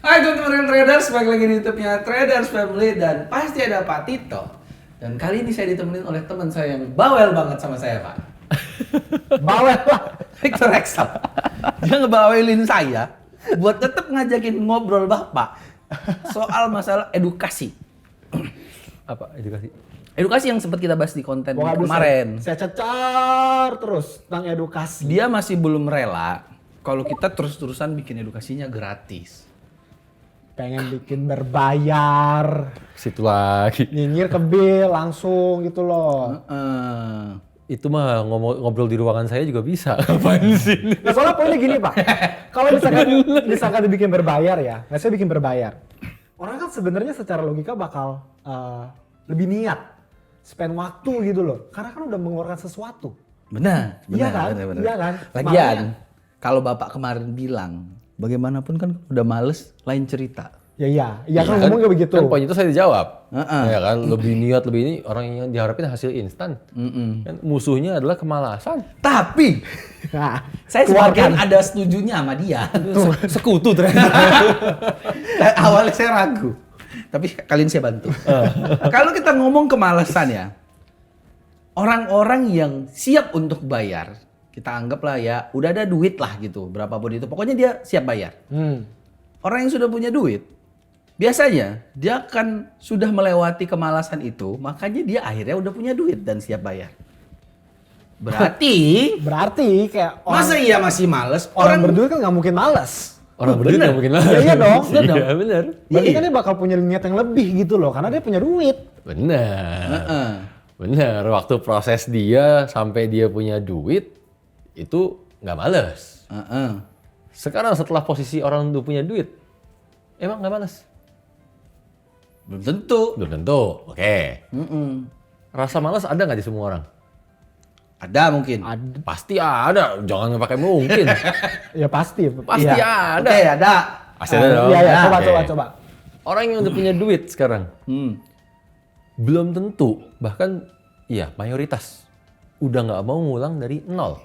Hai teman-teman traders, balik lagi di YouTube-nya Traders Family dan pasti ada Pak Tito. Dan kali ini saya ditemenin oleh teman saya yang bawel banget sama saya, Pak. Bawel lah. Victor Excel. Dia ngebawelin saya buat tetap ngajakin ngobrol Bapak soal masalah edukasi. Apa edukasi? Edukasi yang sempat kita bahas di konten Wah, kemarin. Saya cecar terus tentang edukasi. Dia masih belum rela kalau kita terus-terusan bikin edukasinya gratis. Pengen bikin berbayar. Situ lagi. Nyinyir ke bill langsung gitu loh. Itu mah ngobrol di ruangan saya juga bisa. Ngapain sih? Nah, soalnya poinnya gini Pak. Kalau misalkan dibikin berbayar ya, nggak saya bikin berbayar. Orang kan sebenarnya secara logika bakal lebih niat spend waktu gitu loh. Karena kan udah mengeluarkan sesuatu. Benar. Iya kan? Benar. Iya kan? Lagian, kalau Bapak kemarin bilang, bagaimanapun kan udah males, lain cerita. Iya kan ngomongnya begitu. Kan poin itu saya dijawab. Ya kan, lebih niat, lebih ini orang yang diharapin hasil instan. Kan musuhnya adalah kemalasan. Tapi, Nah, saya sebagian ada setujunya sama dia. Sekutu ternyata. Dan awalnya saya ragu. Tapi kalian saya bantu. Kalau kita ngomong kemalasan ya, orang-orang yang siap untuk bayar, kita anggaplah ya udah ada duit lah gitu, berapapun itu. Pokoknya dia siap bayar. Orang yang sudah punya duit, biasanya dia akan sudah melewati kemalasan itu, makanya dia akhirnya udah punya duit dan siap bayar. Berarti kayak masa iya masih males? orang berduit kan nggak mungkin malas. Orang berdua nggak mungkin lah. Iya dong. Iya benar. Berarti kan dia bakal punya niat yang lebih gitu loh, karena dia punya duit. Benar. Benar. Waktu proses dia sampai dia punya duit itu nggak males. Sekarang setelah posisi orang udah punya duit, emang nggak males? Belum tentu. Belum tentu. Oke. Rasa malas ada nggak di semua orang? Ada mungkin. Pasti ada. Jangan pakai mungkin. Ya pasti. Pasti Iya. ada. Oke, ada. Pasti ada dong. Iya, Oke. coba. Orang yang udah punya duit sekarang, belum tentu, bahkan iya mayoritas, udah nggak mau ngulang dari nol.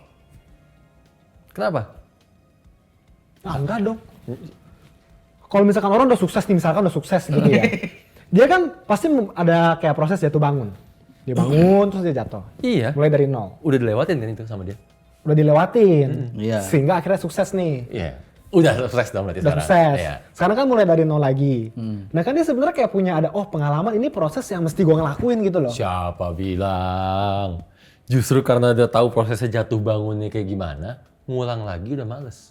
Kenapa? Enggak dong. Kalau misalkan orang udah sukses nih, misalkan udah sukses gitu ya. Dia kan pasti ada kayak proses jatuh bangun. Dia bangun terus dia jatuh. Iya. Mulai dari nol. Udah dilewatin kan itu sama dia? Udah dilewatin. Iya. Sehingga akhirnya sukses nih. Iya. Udah sukses dong berarti Udah sekarang. sukses. Iya. Sekarang kan mulai dari nol lagi. Nah kan dia sebenarnya kayak punya ada pengalaman ini proses yang mesti gue ngelakuin gitu loh. Siapa bilang? Justru karena udah tahu prosesnya jatuh bangunnya kayak gimana, ngulang lagi udah males.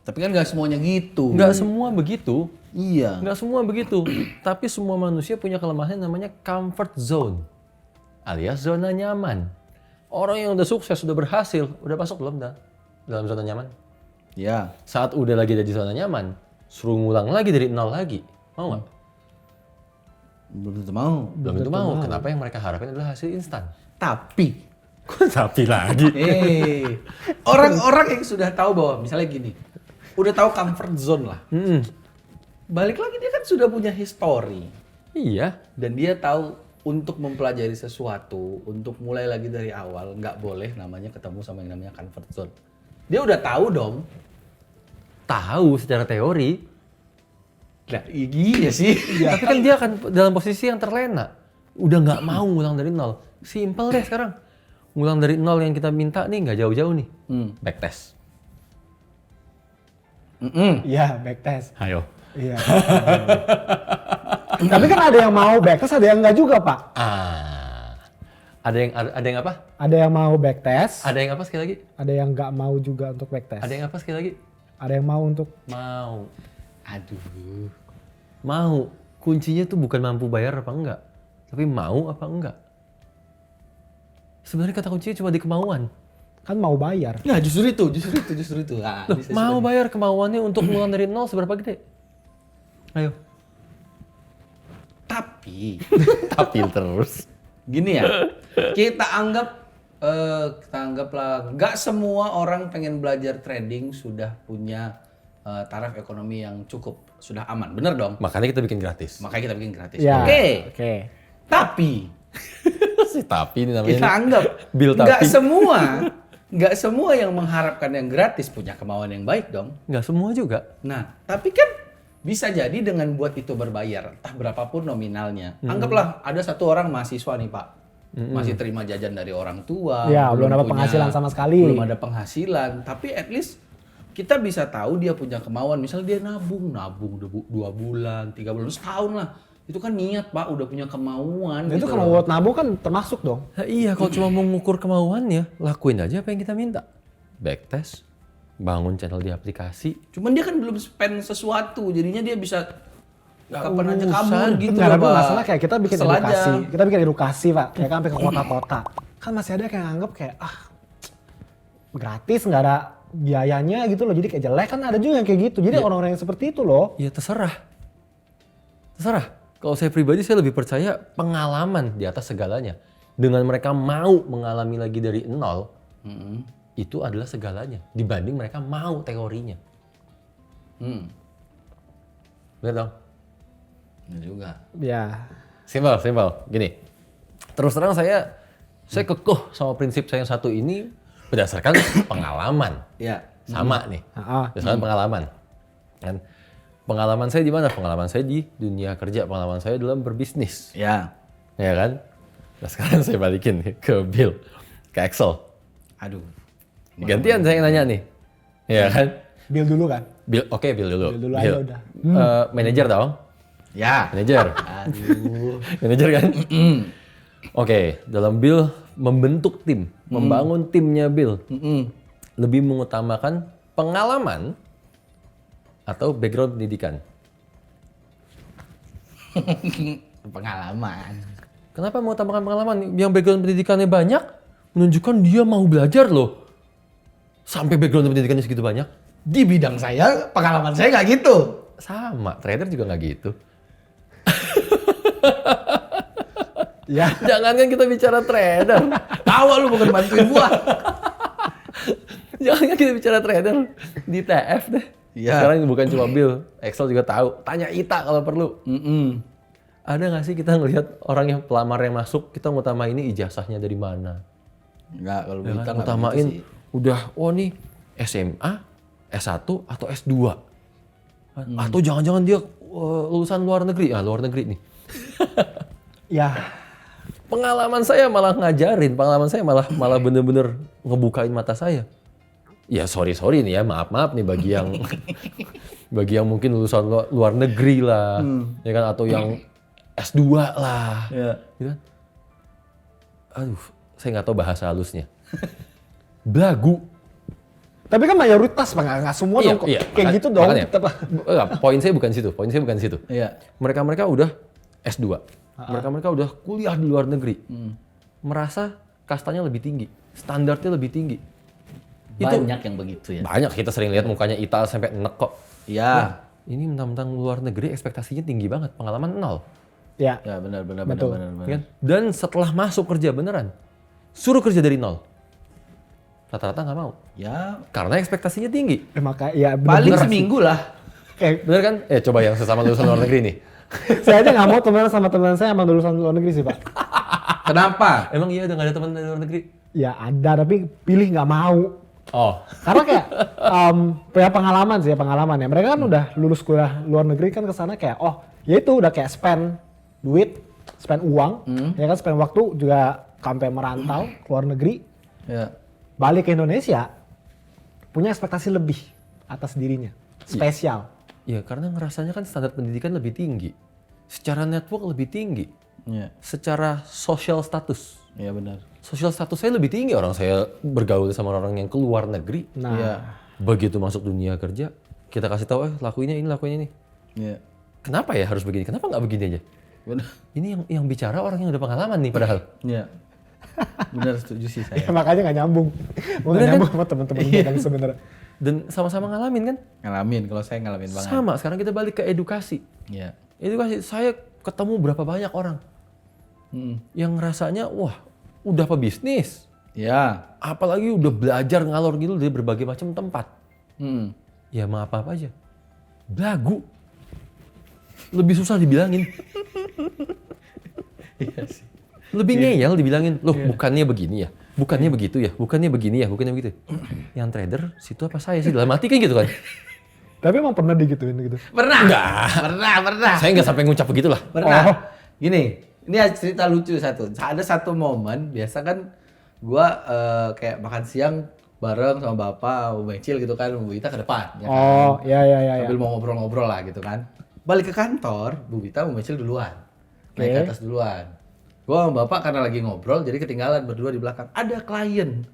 Tapi kan nggak semuanya gitu. Nggak semua begitu. Iya. Nggak semua begitu. Tapi semua manusia punya kelemahan yang namanya comfort zone. Alias zona nyaman. Orang yang udah sukses, udah berhasil, udah masuk belum dalam zona nyaman? Ya. Saat udah lagi ada di zona nyaman, suruh ngulang lagi dari nol lagi. Mau nggak? Belum tentu mau. Belum tentu mau. Kenapa yang mereka harapkan adalah hasil instan? Tapi, Kok tapi lagi? orang-orang yang sudah tahu bahwa misalnya gini, udah tahu comfort zone lah. Balik lagi dia kan sudah punya history. Iya. Dan dia tahu untuk mempelajari sesuatu, untuk mulai lagi dari awal, nggak boleh namanya ketemu sama yang namanya comfort zone. Dia udah tahu dong. Tahu secara teori. Nah, iya sih. Tapi kan dia akan dalam posisi yang terlena. Udah nggak mau ngulang dari nol. Simple deh sekarang. Ngulang dari nol yang kita minta nih nggak jauh-jauh nih. Backtest. Iya, backtest. Ayo. Iya. Tapi kan ada yang mau backtest, ada yang enggak juga, Pak. Ada yang apa? Ada yang mau backtest, Ada yang apa sekali lagi? ada yang nggak mau juga untuk backtest. Ada yang apa sekali lagi? Ada yang mau untuk Mau. Aduh. Mau. Kuncinya tuh bukan mampu bayar apa enggak, tapi mau apa enggak. Sebenarnya kata kuncinya cuma di kemauan. kan mau bayar. Nah, justru itu. Ah, Loh, bisa mau juga. bayar kemauannya untuk ngulang dari nol seberapa gede? Ayo. Tapi Tapi terus. gini ya, kita anggaplah nggak semua orang pengen belajar trading sudah punya taraf ekonomi yang cukup, sudah aman, bener dong? Makanya kita bikin gratis. Makanya kita bikin gratis. Ya, Oke. Tapi Si tapi ini namanya. kita anggap Bill nggak tapi. nggak semua yang mengharapkan yang gratis punya kemauan yang baik dong. Nggak semua juga. Nah, tapi kan bisa jadi dengan buat itu berbayar, entah berapapun nominalnya. Anggaplah ada satu orang mahasiswa nih Pak, masih terima jajan dari orang tua, Ya, belum dapat penghasilan sama sekali. belum ada penghasilan, tapi at least kita bisa tahu dia punya kemauan. Misalnya dia nabung 2 bulan, 3 bulan, setahun lah. Itu kan niat Pak, udah punya kemauan. Itu gitu kalau loh. buat nabung kan termasuk dong. Nah, iya, kalau cuma mau ngukur kemauannya, lakuin aja apa yang kita minta. Backtest, bangun channel di aplikasi. Cuman dia kan belum spend sesuatu, jadinya dia bisa kapan aja urusan. kabur gitu Nah, loh, tapi Pak. masalah kayak kita bikin Kesel aja. edukasi, Pak, ya kan sampai ke kota-kota. Kan masih ada yang anggap kayak gratis nggak ada biayanya gitu loh, jadi kayak jelek kan ada juga yang kayak gitu. Jadi orang-orang yang seperti itu loh. Ya terserah. Kalau saya pribadi saya lebih percaya pengalaman di atas segalanya. Dengan mereka mau mengalami lagi dari nol, itu adalah segalanya. Dibanding mereka mau teorinya. Bener dong? Ya juga. Ya, Simpel. Gini, terus terang saya kekeh sama prinsip saya yang satu ini berdasarkan pengalaman. Ya. Sama nih, Ah, berdasarkan pengalaman. Kan? Pengalaman saya di mana? Pengalaman saya di dunia kerja, pengalaman saya dalam berbisnis. Ya. Ya kan? Nah sekarang saya balikin nih ke Bill, ke Excel. Aduh. Gantian saya yang nanya nih. Ya kan? Bill dulu kan. Bill, oke Bill dulu. Bill dulu aja udah. Manajer dong? Ya. Manajer. Aduh. Manajer kan? Oke, dalam Bill membentuk tim, membangun timnya Bill. Lebih mengutamakan pengalaman atau background pendidikan. Pengalaman. Kenapa mengutamakan pengalaman? Yang background pendidikannya banyak, menunjukkan dia mau belajar loh. Sampai background pendidikannya segitu banyak. Di bidang saya, pengalaman saya nggak gitu. Sama, trader juga nggak gitu. Ya. Jangankan kita bicara trader. Tawa lu bukan bantuin gua. Jangankan kita bicara trader. Di TF deh. Iya. Sekarang bukan cuma Bill. Excel juga tahu. Tanya Ita kalau perlu. Ada nggak sih kita ngelihat orang yang pelamar yang masuk, kita ngutamain ini ijazahnya dari mana? Enggak, kalau Ya kita kan? nggak Ngutamain begitu sih. udah, oh nih SMA, S1 atau S2. Atau jangan-jangan dia lulusan luar negeri. Luar negeri nih. Ya. Pengalaman saya malah ngajarin, pengalaman saya malah bener-bener ngebukain mata saya. Ya sorry nih ya, maaf nih bagi yang bagi yang mungkin lulusan luar negeri lah, ya kan, atau yang S2 lah, Ya. gitu kan. Aduh, saya nggak tahu bahasa halusnya. Belagu. Tapi kan mayoritas Pak, nggak semua dong kok. Kayak gitu dong. Makanya, poin saya bukan situ. Iya. Mereka udah S2. Mereka udah kuliah di luar negeri. Merasa kastanya lebih tinggi, standarnya lebih tinggi. Banyak yang begitu ya. Banyak, kita sering lihat mukanya Ita sampai enek kok. Iya. Ini mentang-mentang luar negeri ekspektasinya tinggi banget, pengalaman 0. Ya. Ya benar. Betul. Kan? Dan setelah masuk kerja beneran, suruh kerja dari 0. Rata-rata nggak mau. Ya. Karena ekspektasinya tinggi. Maka ya Paling bener-bener seminggu lah. kayak Bener kan? Coba yang sesama lulusan luar negeri nih. saya aja nggak mau temenan sama teman saya emang lulusan luar negeri sih Pak. Kenapa? Emang iya udah nggak ada teman dari luar negeri? Ya ada tapi pilih nggak mau. Oh, Karena kayak punya pengalaman sih ya, pengalaman ya. Mereka kan udah lulus kuliah luar negeri kan kesana kayak ya itu udah kayak spend duit, spend uang, ya kan spend waktu juga sampai merantau ke luar negeri, Ya. balik ke Indonesia punya ekspektasi lebih atas dirinya, spesial. ya karena ngerasanya kan standar pendidikan lebih tinggi, secara network lebih tinggi, Iya. secara social status. Iya benar. Social status saya lebih tinggi, orang saya bergaul sama orang yang keluar negeri. Nah, Iya. Begitu masuk dunia kerja, kita kasih tahu lakuinnya ini. Iya. Kenapa ya harus begini? Kenapa nggak begini aja? Benar. Ini yang bicara orang yang udah pengalaman nih padahal. Iya. Benar, setuju sih ya saya. makanya nggak nyambung. Gue nggak nyambung sama teman-teman gue yang sebenarnya. Dan sama-sama ngalamin kan? Ngalamin, kalau saya ngalamin banget. Sama, sekarang kita balik ke edukasi. Iya. Edukasi, saya ketemu berapa banyak orang yang rasanya, wah udah pebisnis. Iya. Apalagi udah belajar ngalor gitu dari berbagai macam tempat. Ya maaf apa aja. Belagu. Lebih susah dibilangin. Iya sih. Lebih ngeyel dibilangin, loh bukannya begini ya, bukannya begitu ya, bukannya begini ya, bukannya begitu. Yang trader, situ apa saya sih? Dalam hati kan gitu kan. Tapi emang pernah digituin gitu? Pernah? Enggak. Pernah. Saya nggak sampai ngucap begitulah. Pernah. Oh. Gini, ini ada cerita lucu satu. Ada satu momen, biasa kan gua kayak makan siang bareng sama bapak, Bu Mecil gitu kan, Bu Wita ke depan. Ya kan? Oh, iya. Sambil mau ngobrol-ngobrol lah gitu kan. Balik ke kantor, Bu Wita, Bu Mecil duluan. Naik ke atas duluan. Gua sama bapak karena lagi ngobrol, jadi ketinggalan berdua di belakang. Ada klien.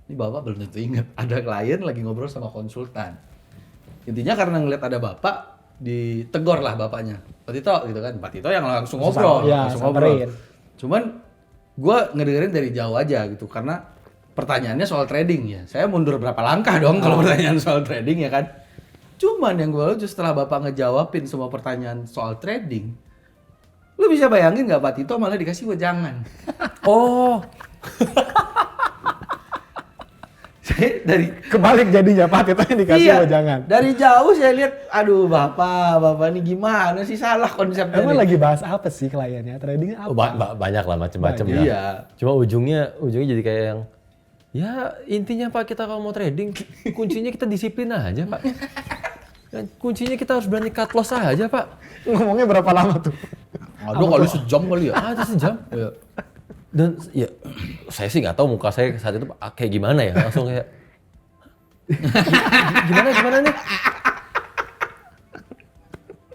Ini bapak belum tentu ingat. Ada klien lagi ngobrol sama konsultan. Intinya karena ngeliat ada bapak, ditegor lah bapaknya. Pak Tito gitu kan. Pak Tito yang langsung ngobrol. Langsung ngobrol. Cuman gua ngedengerin dari jauh aja gitu. Karena pertanyaannya soal trading ya. Saya mundur berapa langkah dong kalau pertanyaan soal trading ya kan. Cuman yang gue lucu setelah bapak ngejawabin semua pertanyaan soal trading, lu bisa bayangin nggak Pak Tito malah dikasih wejangan. Oh, Saya dari Kebalik jadinya, Pak Tito yang dikasih wejangan. Dari jauh saya lihat, aduh bapak ini gimana sih, salah konsepnya. Emang nih. lagi bahas apa sih kliennya? Tradingnya apa? banyak lah macam-macam Banyak. ya. Iya. Cuma ujungnya jadi kayak yang ya intinya Pak, kita kalau mau trading kuncinya kita disiplin aja Pak. Dan kuncinya kita harus berani cut loss aja Pak. Ngomongnya berapa lama tuh? Aduh kali sejam kali ya. Ada sejam. Iya. Dan ya saya sih nggak tahu muka saya saat itu kayak gimana ya, langsung kayak gimana nih?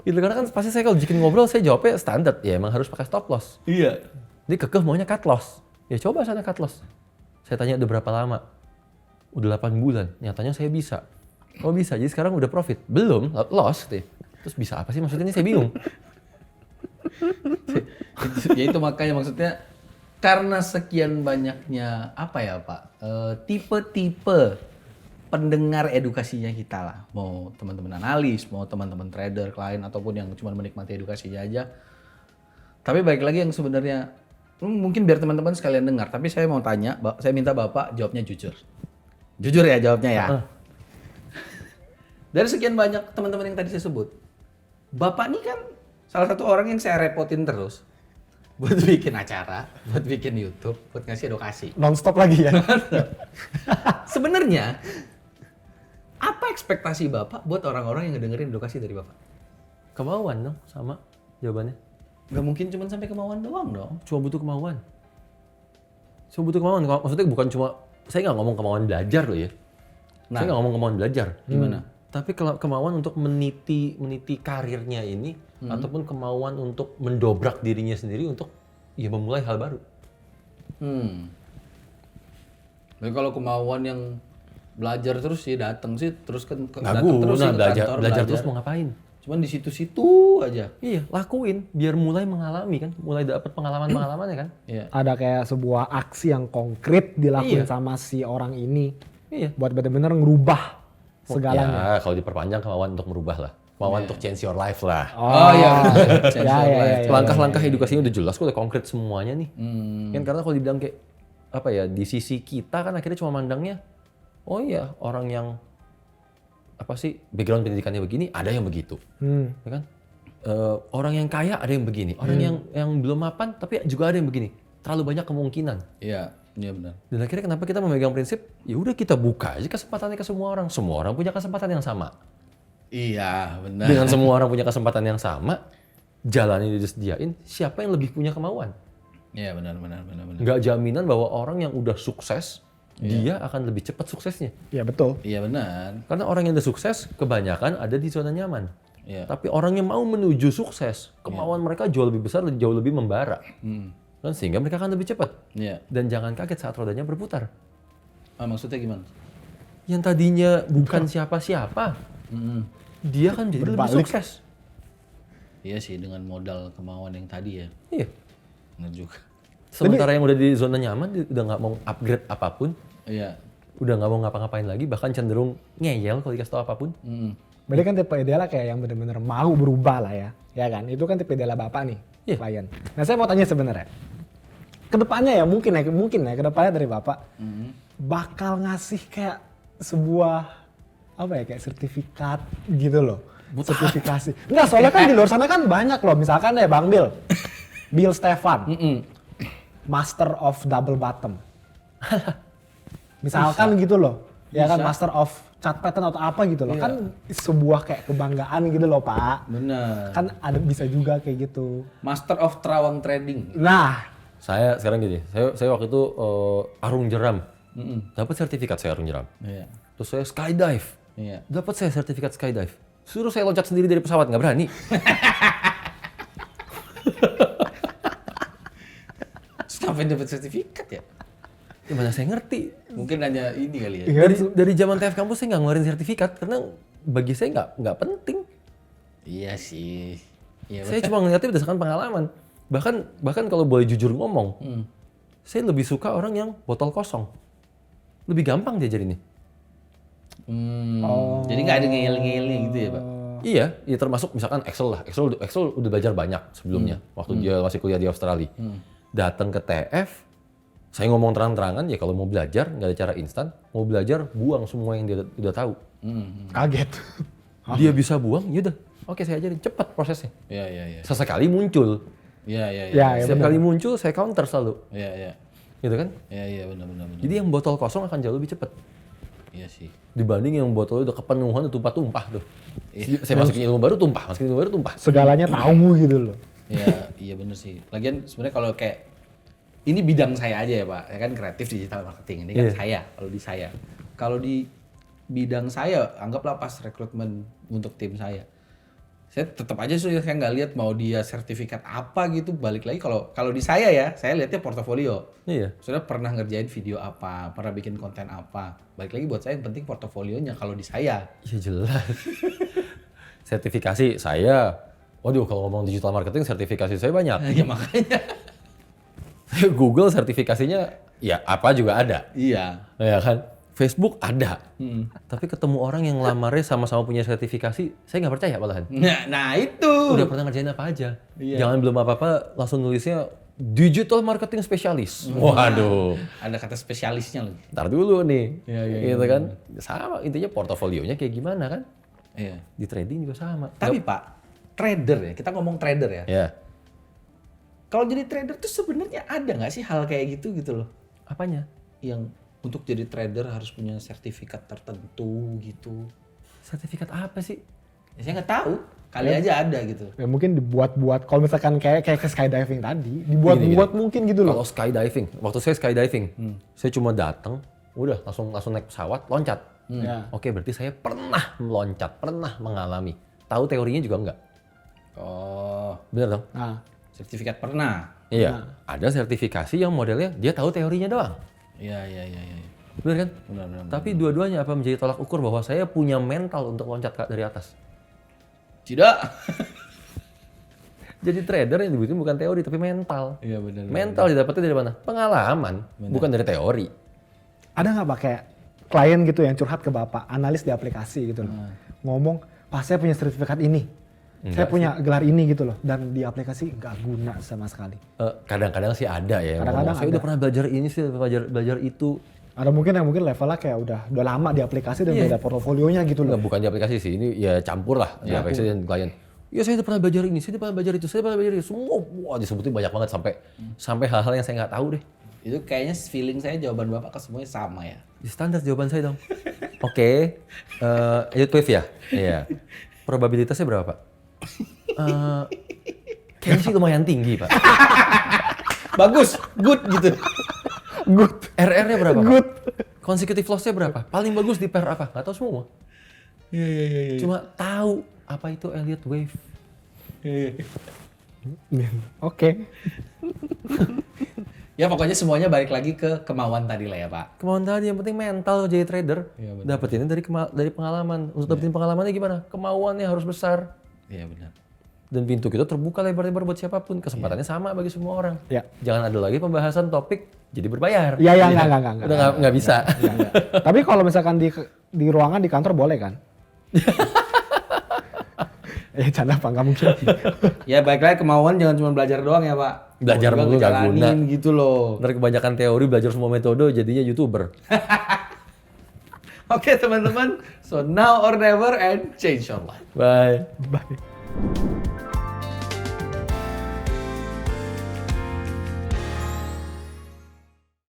Gitu, karena kan pasti saya kalau bikin ngobrol saya jawabnya standar, ya emang harus pakai stop loss. Iya. Dia kekeh maunya cut loss. Ya coba sana cut loss. Saya tanya udah berapa lama? Udah 8 bulan. Nyatanya saya bisa. Oh bisa, jadi sekarang udah profit. Belum, loss. Terus bisa apa sih maksudnya, ini saya bingung. Ya itu makanya maksudnya karena sekian banyaknya apa ya Pak, tipe-tipe pendengar edukasinya kita lah, mau teman-teman analis, mau teman-teman trader, klien ataupun yang cuma menikmati edukasinya aja. Tapi baik lagi yang sebenarnya mungkin biar teman-teman sekalian dengar, tapi saya mau tanya, saya minta Bapak jawabnya jujur. Jujur ya jawabnya ya. Dari sekian banyak teman-teman yang tadi saya sebut, Bapak ini kan salah satu orang yang saya repotin terus buat bikin acara, buat bikin YouTube, buat ngasih edukasi. Non-stop lagi ya? Sebenarnya apa ekspektasi Bapak buat orang-orang yang ngedengerin edukasi dari Bapak? Kemauan dong sama jawabannya. Gak mungkin cuma sampai kemauan doang dong. Cuma butuh kemauan. Maksudnya bukan cuma, saya nggak ngomong kemauan belajar loh ya. Saya nggak ngomong kemauan belajar. Gimana? Tapi kalau kemauan untuk meniti karirnya ini, ataupun kemauan untuk mendobrak dirinya sendiri untuk ya memulai hal baru. Jadi kalau kemauan yang belajar terus sih datang sih terus kan Nggak datang terus sih guna ke kantor, belajar terus mau ngapain? Cuman di situ-situ aja. Iya, lakuin biar mulai mengalami kan, mulai dapat pengalaman-pengalamannya kan. Iya. Ada kayak sebuah aksi yang konkret dilakuin Iya. sama si orang ini. Iya. Buat bener-bener ngerubah segalanya. Ya, kalau diperpanjang kemauan untuk merubah lah. Kemauan untuk change your life lah. Oh iya. Change Ya, your ya, life. ya, Langkah-langkah edukasinya udah jelas kok, udah konkret semuanya nih. Kan karena kalau dibilang kayak apa ya, di sisi kita kan akhirnya cuma mandangnya, oh iya orang yang apa sih background pendidikannya begini, ada yang begitu, ya kan? Orang yang kaya ada yang begini, orang yang belum mapan tapi juga ada yang begini. Terlalu banyak kemungkinan. Iya, iya benar. Dan akhirnya kenapa kita memegang prinsip, ya udah kita buka aja kesempatannya ke semua orang. Semua orang punya kesempatan yang sama. Iya, benar. Dengan semua orang punya kesempatan yang sama, jalan ini disediain, siapa yang lebih punya kemauan? Iya, benar. Nggak jaminan bahwa orang yang udah sukses, dia akan lebih cepat suksesnya. Iya betul. Iya, benar. Karena orang yang udah sukses, kebanyakan ada di zona nyaman. Iya. Tapi orang yang mau menuju sukses, kemauan mereka jauh lebih besar, jauh lebih membara. Kan sehingga mereka akan lebih cepat. Iya. Dan jangan kaget saat rodanya berputar. Maksudnya gimana? Yang tadinya bukan siapa-siapa, dia kan jadi lebih Berbalik. sukses. Iya sih, dengan modal kemauan yang tadi ya. Iya. Benar juga. Sementara yang udah di zona nyaman, dia udah nggak mau upgrade apapun, Iya. udah nggak mau ngapa-ngapain lagi, bahkan cenderung ngeyel kalau dikasih tahu apapun. Berarti kan tipe idealnya kayak yang bener-bener mau berubah lah ya. Ya kan? Itu kan tipe idealnya Bapak nih, Iya. klien. Nah saya mau tanya sebenarnya. Kedepannya ya mungkin ya kedepannya dari Bapak bakal ngasih kayak sebuah apa ya, kayak sertifikat gitu loh. Sertifikasi. Enggak, soalnya kan di luar sana kan banyak loh. Misalkan ya Bang Bill. Bill Stefan. Master of double bottom. Misalkan gitu loh. Ya kan, Master of cat pattern atau apa gitu loh. Kan sebuah kayak kebanggaan gitu loh, Pak. Bener. Kan ada bisa juga kayak gitu. Master of Terawang Trading. Nah, Saya sekarang gini, saya waktu itu arung jeram. Dapat sertifikat saya arung jeram. Iya. Terus saya skydive. Iya. Dapat saya sertifikat skydive. Suruh saya loncat sendiri dari pesawat, nggak berani. Sampai dapat sertifikat ya? Gimana saya ngerti? Mungkin hanya ini kali ya. iya, Dari zaman TF kampus saya nggak ngeluarin sertifikat karena bagi saya nggak penting. Iya sih. Iya. Saya cuma ngeliatnya berdasarkan pengalaman. Bahkan kalau boleh jujur ngomong, saya lebih suka orang yang botol kosong. Lebih gampang diajarinnya. Jadi nggak ada ngeyel-ngeyelnya gitu ya, Pak? Iya, ya termasuk misalkan Excel lah. Excel udah belajar banyak sebelumnya waktu dia masih kuliah di Australia. Datang ke TF, saya ngomong terang-terangan ya kalau mau belajar nggak ada cara instan. Mau belajar buang semua yang dia udah tahu. kaget. Dia bisa buang, yaudah. Oke, saya ajarin cepat prosesnya. Iya, iya, iya. Sesekali muncul. Iya, iya, iya. Ya, ya Setiap benar. kali muncul saya counter selalu. Iya, iya. Gitu kan? Iya, iya, benar, benar, benar. Jadi yang botol kosong akan jauh lebih cepat. Iya sih. Dibanding yang botolnya udah kepenuhan, udah tumpah-tumpah tuh. Saya masukin ilmu baru tumpah, Segalanya tahu gitu loh. Iya, iya benar sih. Lagian sebenarnya kalau kayak ini bidang saya aja ya, Pak. Ya kan kreatif digital marketing. Ini kan saya, kalau di saya. Kalau di bidang saya, anggaplah pas rekrutmen untuk tim saya. Saya tetap aja saya nggak lihat mau dia sertifikat apa gitu, balik lagi kalau di saya ya, saya lihatnya portofolio. Iya. Sudah pernah ngerjain video apa, pernah bikin konten apa. Balik lagi buat saya yang penting portofolionya kalau di saya. Iya jelas. Sertifikasi saya, waduh kalau ngomong digital marketing sertifikasi saya banyak. Ya makanya. Google sertifikasinya ya apa juga ada. Iya. Ya kan? Facebook ada. Tapi ketemu orang yang lamarnya sama-sama punya sertifikasi, saya nggak percaya malahan. Nah itu. Udah pernah ngerjain apa aja. Iya. Jangan belum apa-apa langsung nulisnya digital marketing spesialis. Waduh. Ada kata spesialisnya lagi. Ntar dulu nih. Iya, iya, gitu kan. Sama intinya portofolionya kayak gimana kan? Iya. Di trading juga sama. Tapi Pak, trader ya, kita ngomong trader ya. Ya. Kalau jadi trader tuh sebenarnya ada nggak sih hal kayak gitu loh? Apanya? Yang untuk jadi trader harus punya sertifikat tertentu gitu. Sertifikat apa sih? Ya, saya nggak tahu. Kali aja ada gitu. Ya mungkin dibuat-buat kalau misalkan kayak ke skydiving tadi, dibuat-buat mungkin gitu loh. Kalau skydiving, waktu saya skydiving, saya cuma datang, udah langsung naik pesawat, loncat. Ya. Oke, berarti saya pernah meloncat, pernah mengalami. Tahu teorinya juga enggak? Oh, Bener dong? Nah, sertifikat pernah. Iya. Ada sertifikasi yang modelnya dia tahu teorinya doang. Iya, iya, iya, iya. Bener kan? Benar, benar. Tapi dua-duanya apa menjadi tolak ukur bahwa saya punya mental untuk loncat dari atas. Tidak. Jadi trader yang dibutuhin bukan teori tapi mental. Iya, benar. Mental didapatnya dari mana? Pengalaman, bukan dari teori. ada nggak Pak kayak klien gitu yang curhat ke Bapak, analis di aplikasi gitu loh. Ngomong, "Pak saya punya sertifikat ini. Saya punya gelar ini gitu loh." Dan di aplikasi nggak guna sama sekali. Kadang-kadang sih ada ya. yang Kadang-kadang ngomong, saya ada. udah pernah belajar ini sih, belajar itu. Ada mungkin yang levelnya kayak udah lama di aplikasi dan udah ada portofolionya gitu loh. Enggak, bukan di aplikasi sih, ini ya campur lah di aplikasi dan klien. Ya saya udah pernah belajar ini, saya udah pernah belajar itu, saya pernah belajar itu. Semua wah disebutin banyak banget sampai hal-hal yang saya nggak tahu deh. Itu kayaknya feeling saya jawaban Bapak ke semuanya sama ya. Di standar jawaban saya dong. Oke, Elliott Wave ya? Iya. Probabilitasnya berapa, Pak? Kayaknya sih lumayan tinggi, Pak. Bagus, good gitu. Good. RR-nya berapa, Pak? Good. Consecutive loss-nya berapa? Paling bagus di pair apa? Nggak tahu semua. Iya. Cuma tahu apa itu Elliott Wave. Oke. Ya pokoknya semuanya balik lagi ke kemauan tadi lah ya Pak. Kemauan tadi yang penting mental jadi trader. Iya, benar. Dapetinnya dari pengalaman. Untuk dapetin pengalamannya gimana? Kemauannya harus besar. Iya benar. Dan pintu kita terbuka lebar-lebar buat siapapun. Kesempatannya sama bagi semua orang. Ya. Jangan ada lagi pembahasan topik jadi berbayar. Ya enggak. Udah nggak bisa. Tapi kalau misalkan di ruangan di kantor boleh kan? Ya canda apa nggak mungkin. Ya baik lagi kemauan jangan cuma belajar doang ya Pak. Belajar Mau juga mulu nggak ngejalanin guna. gitu loh. Ntar kebanyakan teori belajar semua metode jadinya YouTuber. Oke teman-teman, so now or never and change your life. Bye. Bye.